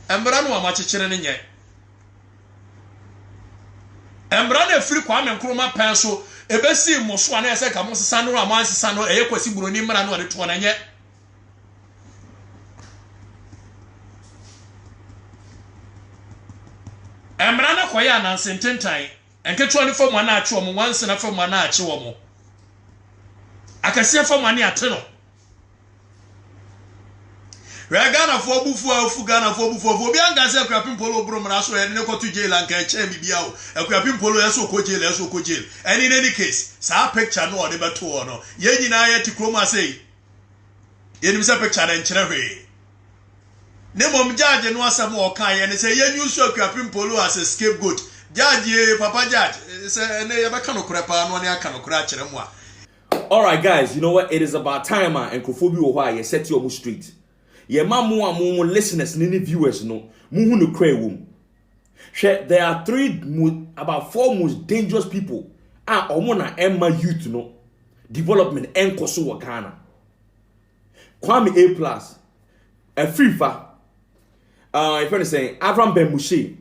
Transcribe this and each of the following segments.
embra no amachechere ne nye embra na free Kwame Nkrumah pen so ebesi moso ana ese ka mo sesa no amansesa no eye kwasi buroni mra no de to na nye embra na koya na sententan enketo ni fam ana ache omo wanse na fam ana ache omo akase fam ana ate no Regana for bufu afu Ghana for bufu obi anga se Akuapem Poloo bromra so ene ko to jail anka eche bibia o Akuapem Poloo eso ko jail and in any case sa picture no de beto no ye nyina ye tikroma sei ye nim se picture den kire hwe ne mom judge no asem o kan ye ne se ye use Akuapem Poloo as a scapegoat judge papa judge se ene ye be kan okrepa no ne aka no kra kire mu a. All right guys, you know what, it is about time and kofobi wo hwa ye set you straight. Ye mamu amu listeners ni viewers no muhu no kra wom. There are about 4 most dangerous people omo na emma youth no development enkoso wo Ghana. Kwame A+, Afrifa, if you're saying Avram Ben-Mushe,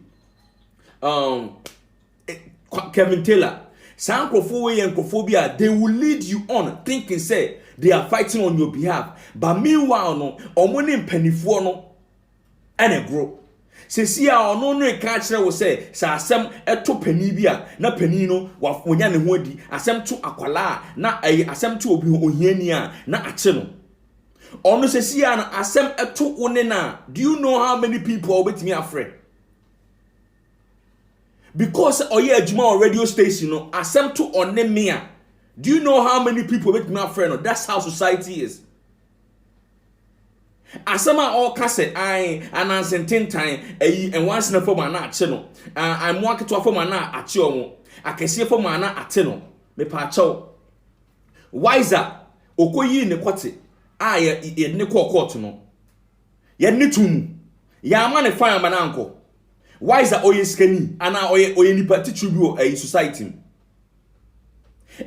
Kevin Taylor, Sankophobia and Kophobia, they will lead you on thinking say they are fighting on your behalf. But meanwhile, no, omoni penifo no, and a grow. Se si a ono no catcher will say, sa asem eto penibia, na penino, wa wonya ne hodi, asem to akwala, na asem to obi ohiania, na acheno. Ono se si a na asem eto onena. Do you know how many people are with me afraid? Because oye adwuma on radio station no, asem to onemia. Do you know how many people make me afraid? No, that's how society is. Asama all cassette, I announcing 10 times, and once in a form na channel. I'm walking to a form na at your I can see a form na at tenno. Me pacho. Wiser, Okoyi ne kwate. Ye ne court no. Ye nitum. Ya man a fireman uncle. Wiser oye skeni, and now oye nipa tichubu a society.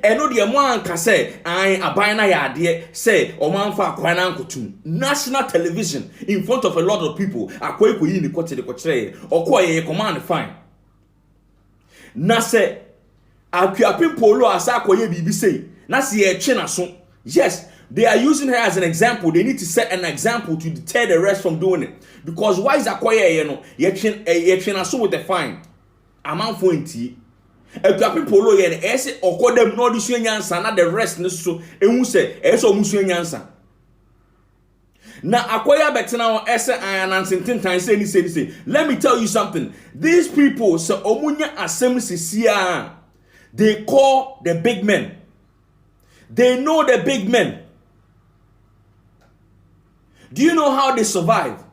Eno de mo anka say an aban na ya de say o man fa akwana nkotum national television in front of a lot of people akoyi ni kote de kochire okoye command fine na say Akuapem Poloo asa akoye bibi say na se ye twe na so. Yes, they are using her as an example. They need to set an example to deter the rest from doing it, because why is akoye ye no ye twe na so with the fine amount for nti Akuapem Poloo ye ese okodem no de suanyansa na the rest ne so ehu se ese omusuanyansa na akoya betena ese anansententan say. Let me tell you something. These people so omunya asem sisia, they call the big men. They know the big men. Do you know how they survive?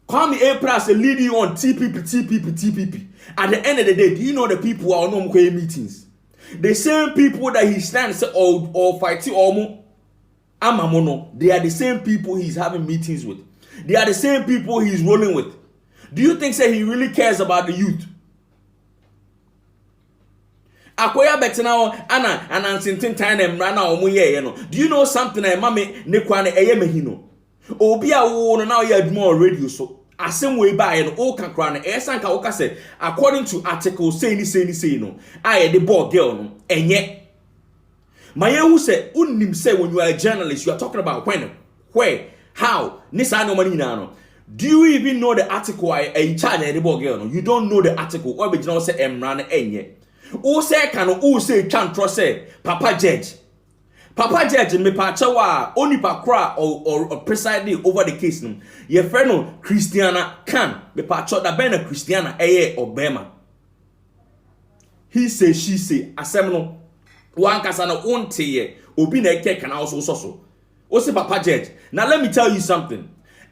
Kwame A+ lead you on TPP. At the end of the day, do you know the people who are on meetings? The same people that he stands or fighting Amamono, they are the same people he's having meetings with. They are the same people he's rolling with. Do you think say he really cares about the youth? Akoya betena ana anansintin time emra na omuye no. Do you know something I mame ne kwa na eye mahino? Obi a wo no na ya adwuma on radio so. Asem we buy no o kakra na esanka o ka say according to article say no. The boy girl no enye. My who say unnim say when you are a journalist you are talking about when, where, how, nisa no money no. Do you even know the article I charge the boy girl no? You don't know the article. Or be no say emra na enye. O say can o say can trust say Papa Judge me pachawa only pakra or presiding over the case no. Your friend no Christiana can me pacho da ben Christiana Obama. He say she say asem no one kasa no onte ye obi na eke can also so. O say Papa Judge. Now let me tell you something.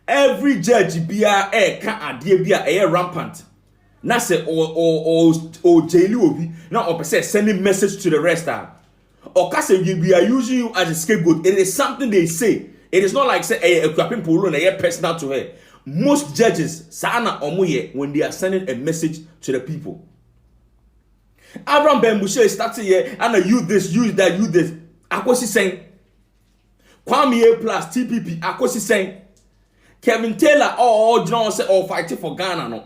Every judge bia ka ade bia rampant. Na say or jailu obi na opese sending message to the rest or kase we are using you as a scapegoat. It is something they say. It is not like say Akuapem Poloo na personal to her. Most judges sana omuye when they are sending a message to the people. Avram Ben-Mushe started here and use this, use that, use this. Akosi saying Kwame A+ TPP akosi saying Kevin Taylor or John say or fighting for Ghana no.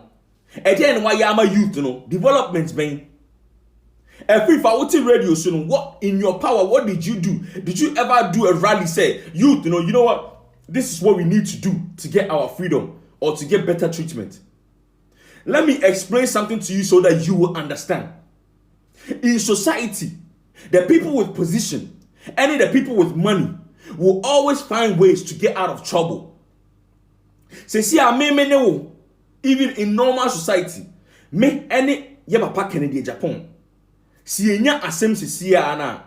And then why am youth no developments been. If I would radio soon, what in your power? What did you do? Did you ever do a rally? Say youth, you know what? This is what we need to do to get our freedom or to get better treatment. Let me explain something to you so that you will understand. In society, the people with position and the people with money will always find ways to get out of trouble. See, even in normal society, me any yabapa Kennedy Japan. Sienya asem ana.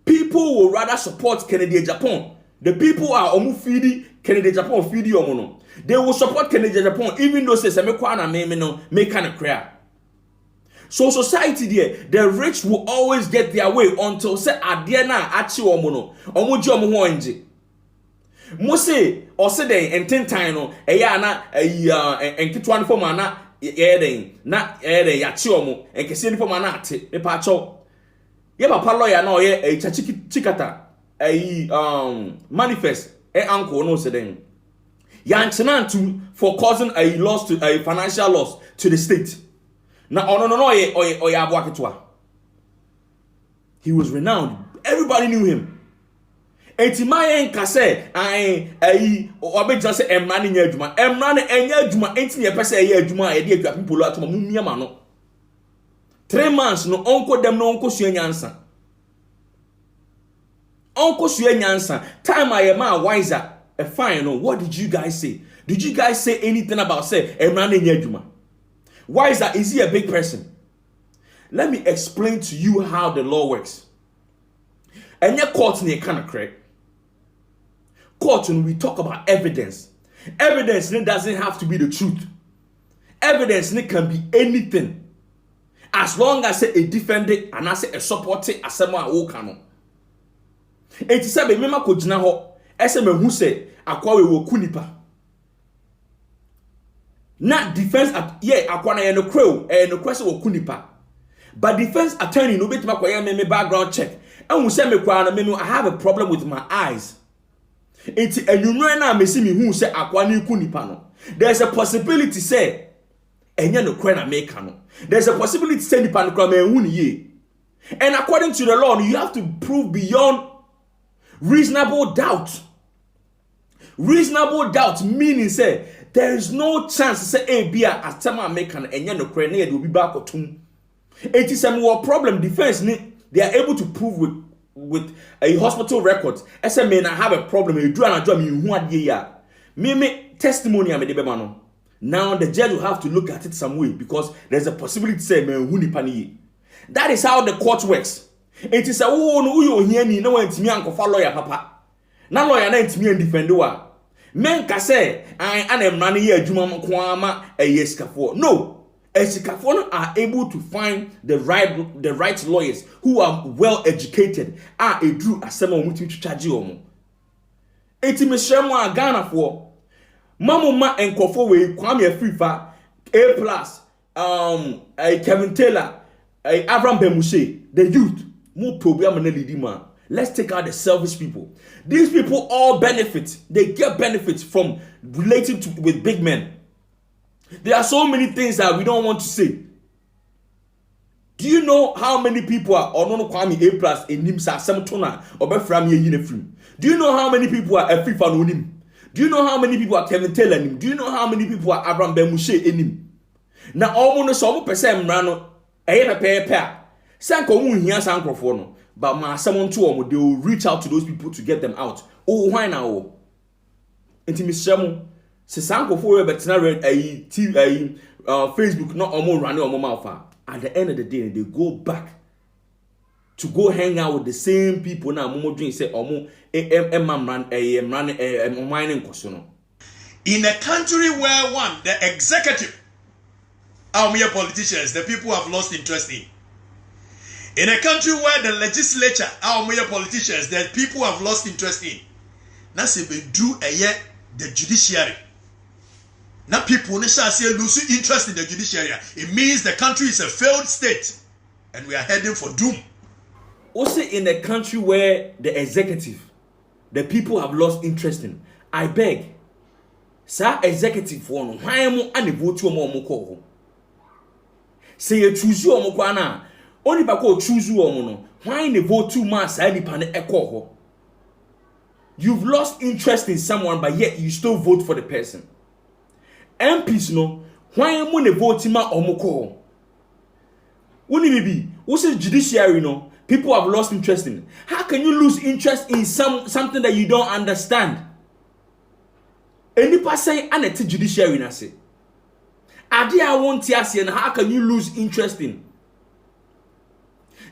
People will rather support Kennedy Japan. The people are feeding Kennedy Japan feed you. They will support Kennedy Japan even though say me kwa na me no make kind of cry. So society there, the rich will always get their way until say adie na achi omo no. Omo ji omo ho nje. Mo say o se den ententan no eya na enketwa no form na yeden na yeden ya chi omo enkese ni form na ate me pa cho. Ye papa lawyer na oye chikata manifest uncle no se den. Yantenantu for causing a loss to a financial loss to the state. Now, he was renowned. Everybody knew him. Etimayen kase obeja se emrane nya adwuma. Emrane enya adwuma enti ne pese eye adwuma e de Akuapem Poloo atoma mummiama no. 3 months no onko dem no onko sua nyansa. Onko sua nyansa. Time ayema wiser. Fine, no. What did you guys say? Did you guys say anything about say emrane nya adwuma? Why is that? Is he a big person? Let me explain to you how the law works. And your court in kind of correct. Court, when we talk about evidence, evidence doesn't have to be the truth. Evidence can be anything. As long as a defendant and I say a supporter as someone who can. 87 mema ko jina ho. Ese me hu say akwa we wo kunipa. Not defense at akwana ye no crew no question wo kunipa. But defense attorney no betima kwa me background check. And we say me kwa na I have a problem with my eyes. Enti enunwe na me see me hu say akwana kunipa no. There's a possibility say enye no kwa na make no. There's a possibility say nipa no kwa me hu ni ye. And according to the law, you have to prove beyond reasonable doubt. Reasonable doubt meaning say there is no chance to say a bia as time make an enya no kre na will be back or tum. It is some problem defense they are able to prove with a hospital record. As a man I have a problem you do an job you hu ade ya. Me testimony am de be ma no. Now the judge will have to look at it some way because there's a possibility to say me hu nipa ni. That is how the court works. It is a no you hear ni no antimi ankofa lawyer papa. Na lawyer na antimi defend wa. Men ka say I am running here adwuma kwama eyesikafo. No, eyesikafo are able to find the right lawyers who are well educated. Edru asema omuti twitwaje omo. Eti me shemu a Ghana for mamoma enkofo we kwame afrifa A+, Kevin Taylor, Abraham Bemushe, the youth, more program na lead man. Let's take out the selfish people. These people all benefit. They get benefits from relating with big men. There are so many things that we don't want to say. Do you know how many people are Onono Kwame A+ in Nimsa Semtona or Befram Yinefrim? Do you know how many people are Afrifa Nonim? Do you know how many people are Kevin Taylor in him? Do you know how many people are Abraham Bemushe in him? Now almost some percent rano pair. Sanko here sankrofo no. But my someone to them, they will reach out to those people to get them out. Oh, why now? Intimissimo. Se sanko for but now Facebook not almost running on my. At the end of the day, they go back to go hang out with the same people now. Momo drink say omo mining kosono. In a country where the executive, our mere politicians, the people have lost interest in a country where the legislature, our mere politicians, the people have lost interest in. Now say we do the judiciary. Now people lose interest in the judiciary. It means the country is a failed state and we are heading for doom. Also in a country where the executive, the people have lost interest in, I beg, Sa executive for no hwan mo ane vote omo call ho. Say you choose omo kwa na oni ba ko choose omo no hwan ne vote ma sa nipa ne call ho. You've lost interest in someone, but yet you still vote for the person. MPs no, why am I voting ma omoko? Wouldn't it be? What's the judiciary no? People have lost interest in. How can you lose interest in something that you don't understand? Any person and a judiciary na say. Adia won't see and how can you lose interest in?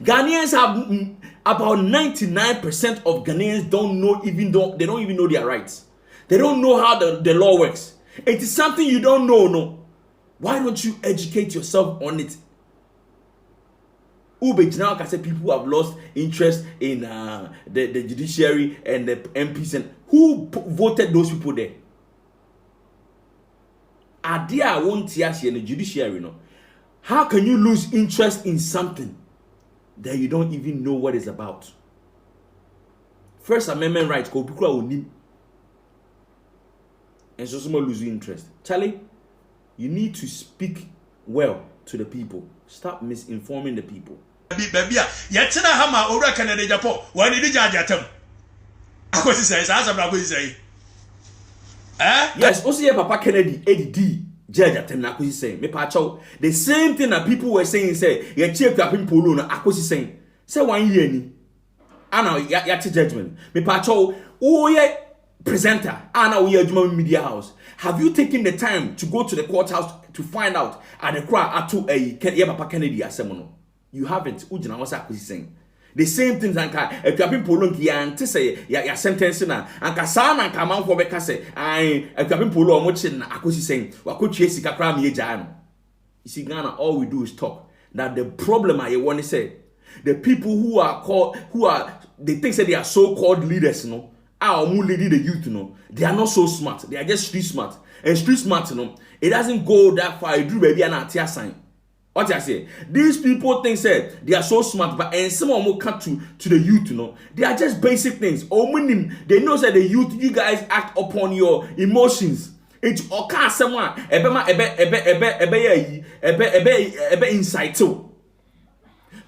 Ghanaians have about 99% of Ghanaians they don't even know their rights. They don't know how the law works. It is something you don't know, no. Why don't you educate yourself on it? Now can say people have lost interest in the judiciary and the MPs, and who voted those people there? Adia won't see in the judiciary, no. How can you lose interest in something that you don't even know what it's about? First Amendment rights, go people will need, and so someone lose interest. Charlie, you need to speak well to the people. Stop misinforming the people. Yatina hama ora Canada Japan. Why did you judge them? I was saying, say. Yes, also Papa Kennedy, ADD, judge at them. I saying, me pacho. The same thing that people were saying, say, you check up in Poloo. I was saying, say 1 year ni. I know yati judgment. Me pacho, oh yeah, presenter. I know we are media house. Have you taken the time to go to the courthouse to find out at the crowd to a Papa Kennedy asemono? You haven't. Ujina was saying. The same things anka Akuapem Poloo ki ante say ya sentence na anka sa na anka manfo be ka say ai Akuapem Poloo omo chi na akosi saying wakotwe sika kra me agya no. You see, Ghana, all we do is talk. That the problem I want to say, the people they think that they are so-called leaders, you know, are leading the youth, you know, they are not so smart. They are just street smart. And street smart, you know, it doesn't go that far. You do baby an antia sign. What I say? These people think that they are so smart, but and some of them come to the youth, you know. They are just basic things. They know that the youth, you guys act upon your emotions. It's okay, someone ebe insight too.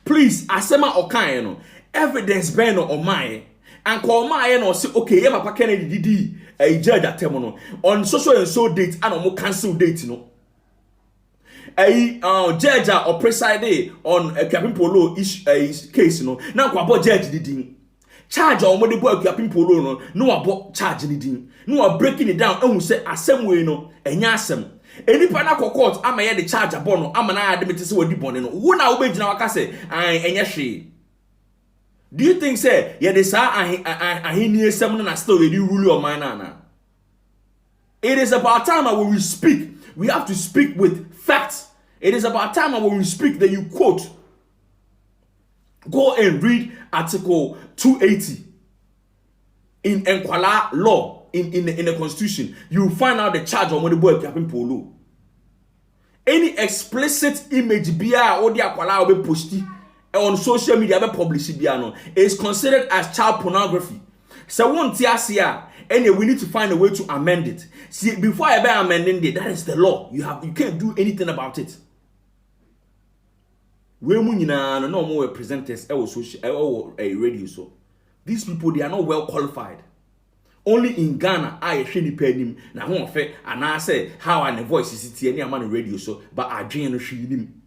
Please, asema okay, you know, evidence ben no omai. And call my no say okay, yeah, Papa Kennedy didi a judge at temono on social and so date and more cancel date, you know. A judge or preside on a Akuapem Poloo case, you know. Now kwabo judge didi charge or money boy Akuapem Poloo no about charge didi. No breaking it down and we say asem way no enya asem. Any pana court ama ye the charge abono ama na admit say we di bone no. Wo na wo be gina waka say enya hwe. Do you think say ye the sa ahini esem na still we rule your mind na? It is about time when we speak. We have to speak with facts. It is about time when we speak that you quote. Go and read Article 280 in Nkwala law in the Constitution. You will find out the charge on what the boy Akuapem Poloo. Any explicit image bia or the Akwala will be posted on social media be published biano is considered as child pornography. So one tiasia. Anyway, we need to find a way to amend it. See, before I buy amending it, that is the law. You can't do anything about it. We no more presenters a radio so. These people, they are not well qualified. Only in Ghana, I shouldn't pay him. Now, and I say how I voice is it any man radio so, but I dream him.